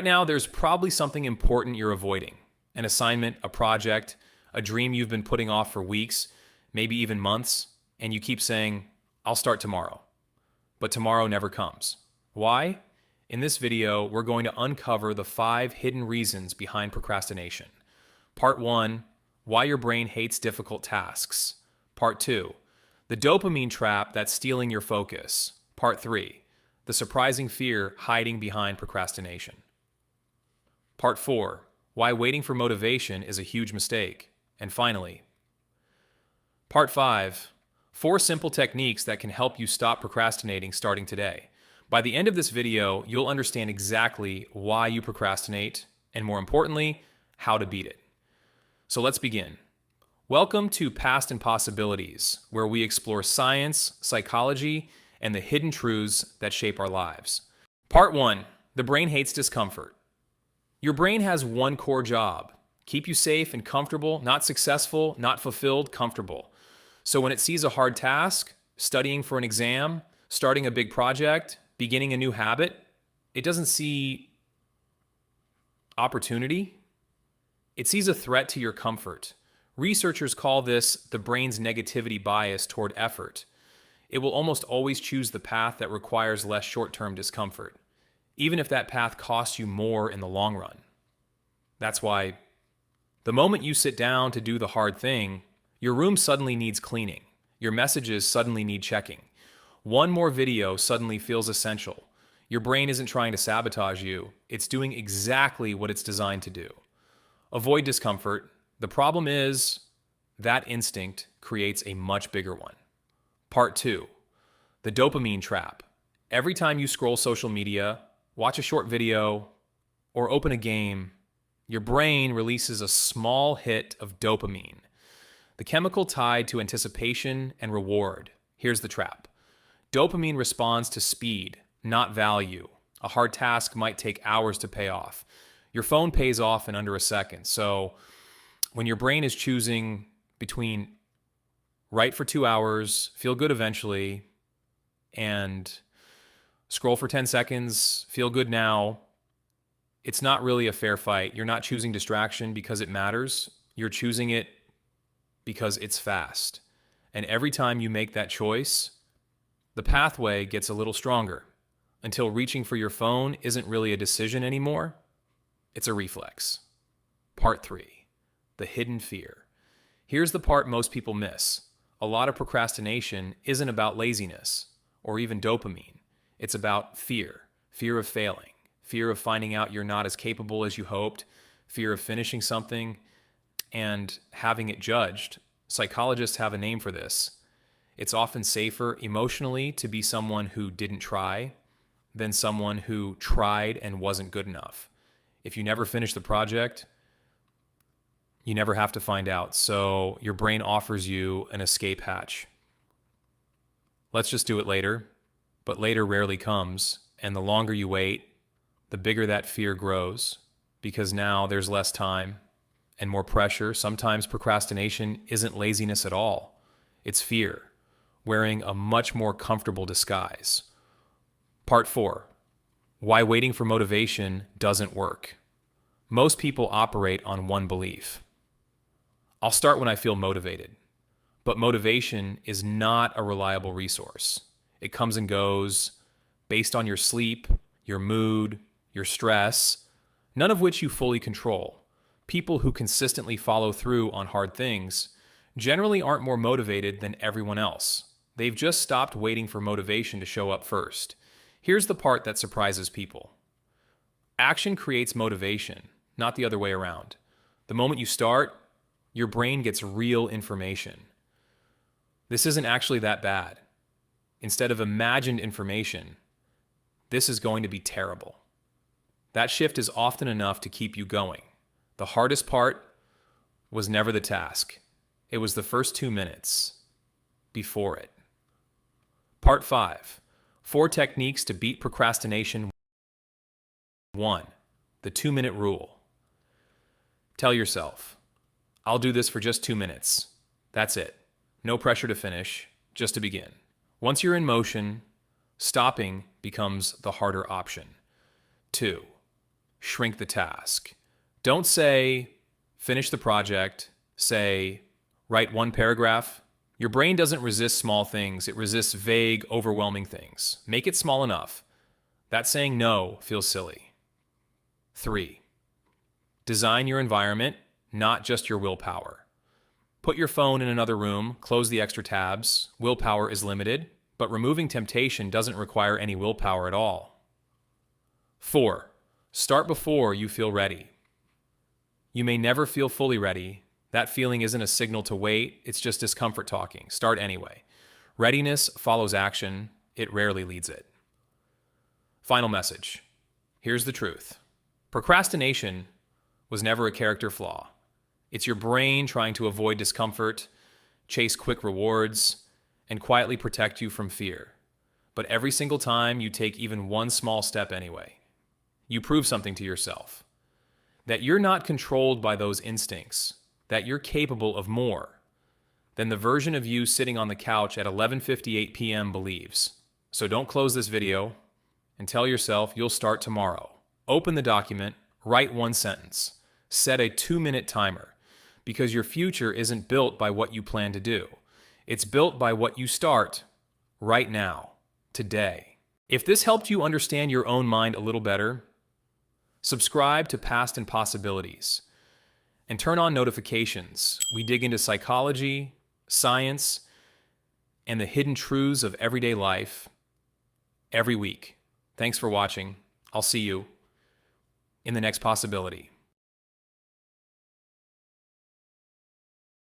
now, there's probably something important you're avoiding. An assignment, a project, a dream you've been putting off for weeks, maybe even months, and you keep saying, I'll start tomorrow. But tomorrow never comes. Why? In this video, we're going to uncover the 5 hidden reasons behind procrastination. Part 1, why your brain hates difficult tasks. Part 2, the dopamine trap that's stealing your focus. Part 3, the surprising fear hiding behind procrastination. Part 4, why waiting for motivation is a huge mistake. And finally, Part 5, 4 simple techniques that can help you stop procrastinating starting today. By the end of this video, you'll understand exactly why you procrastinate, and more importantly, how to beat it. So let's begin. Welcome to Past Impossibilities, where we explore science, psychology, and the hidden truths that shape our lives. Part 1, the brain hates discomfort. Your brain has one core job: keep you safe and comfortable, not successful, not fulfilled, comfortable. So when it sees a hard task, studying for an exam, starting a big project, beginning a new habit, it doesn't see opportunity. It sees a threat to your comfort. Researchers call this the brain's negativity bias toward effort. It will almost always choose the path that requires less short-term discomfort, even if that path costs you more in the long run. That's why the moment you sit down to do the hard thing, your room suddenly needs cleaning. Your messages suddenly need checking. One more video suddenly feels essential. Your brain isn't trying to sabotage you. It's doing exactly what it's designed to do. Avoid discomfort. The problem is that instinct creates a much bigger one. Part 2, the dopamine trap. Every time you scroll social media, watch a short video, or open a game, your brain releases a small hit of dopamine, the chemical tied to anticipation and reward. Here's the trap. Dopamine responds to speed, not value. A hard task might take hours to pay off. Your phone pays off in under a second. So when your brain is choosing between write for 2 hours, feel good eventually, and scroll for 10 seconds, feel good now, it's not really a fair fight. You're not choosing distraction because it matters. You're choosing it because it's fast. And every time you make that choice, the pathway gets a little stronger until reaching for your phone isn't really a decision anymore. It's a reflex. Part 3, the hidden fear. Here's the part most people miss. A lot of procrastination isn't about laziness or even dopamine. It's about fear. Fear of failing. Fear of finding out you're not as capable as you hoped. Fear of finishing something and having it judged. Psychologists have a name for this. It's often safer emotionally to be someone who didn't try than someone who tried and wasn't good enough. If you never finish the project, you never have to find out. So your brain offers you an escape hatch. Let's just do it later. But later rarely comes. And the longer you wait, the bigger that fear grows, because now there's less time and more pressure. Sometimes procrastination isn't laziness at all. It's fear, wearing a much more comfortable disguise. Part 4, why waiting for motivation doesn't work. Most people operate on one belief. I'll start when I feel motivated. But motivation is not a reliable resource. It comes and goes based on your sleep, your mood, your stress, none of which you fully control. People who consistently follow through on hard things generally aren't more motivated than everyone else. They've just stopped waiting for motivation to show up first. Here's the part that surprises people. Action creates motivation, not the other way around. The moment you start, your brain gets real information. This isn't actually that bad. Instead of imagined information, this is going to be terrible. That shift is often enough to keep you going. The hardest part was never the task. It was the first 2 minutes before it. Part 5, 4 techniques to beat procrastination. 1, the 2-minute rule. Tell yourself, I'll do this for just 2 minutes. That's it. No pressure to finish, just to begin. Once you're in motion, stopping becomes the harder option. 2, shrink the task. Don't say, finish the project. Say, write one paragraph. Your brain doesn't resist small things. It resists vague, overwhelming things. Make it small enough. That saying no feels silly. 3. Design your environment, not just your willpower. Put your phone in another room, close the extra tabs. Willpower is limited, but removing temptation doesn't require any willpower at all. 4. Start before you feel ready. You may never feel fully ready. That feeling isn't a signal to wait, it's just discomfort talking. Start anyway. Readiness follows action, it rarely leads it. Final message. Here's the truth. Procrastination was never a character flaw. It's your brain trying to avoid discomfort, chase quick rewards, and quietly protect you from fear. But every single time you take even one small step anyway, you prove something to yourself. That you're not controlled by those instincts, that you're capable of more than the version of you sitting on the couch at 11:58 p.m. believes. So don't close this video and tell yourself you'll start tomorrow. Open the document, write one sentence, set a 2-minute timer. Because your future isn't built by what you plan to do. It's built by what you start right now, today. If this helped you understand your own mind a little better, subscribe to Past and Possibilities and turn on notifications. We dig into psychology, science, and the hidden truths of everyday life every week. Thanks for watching. I'll see you in the next possibility.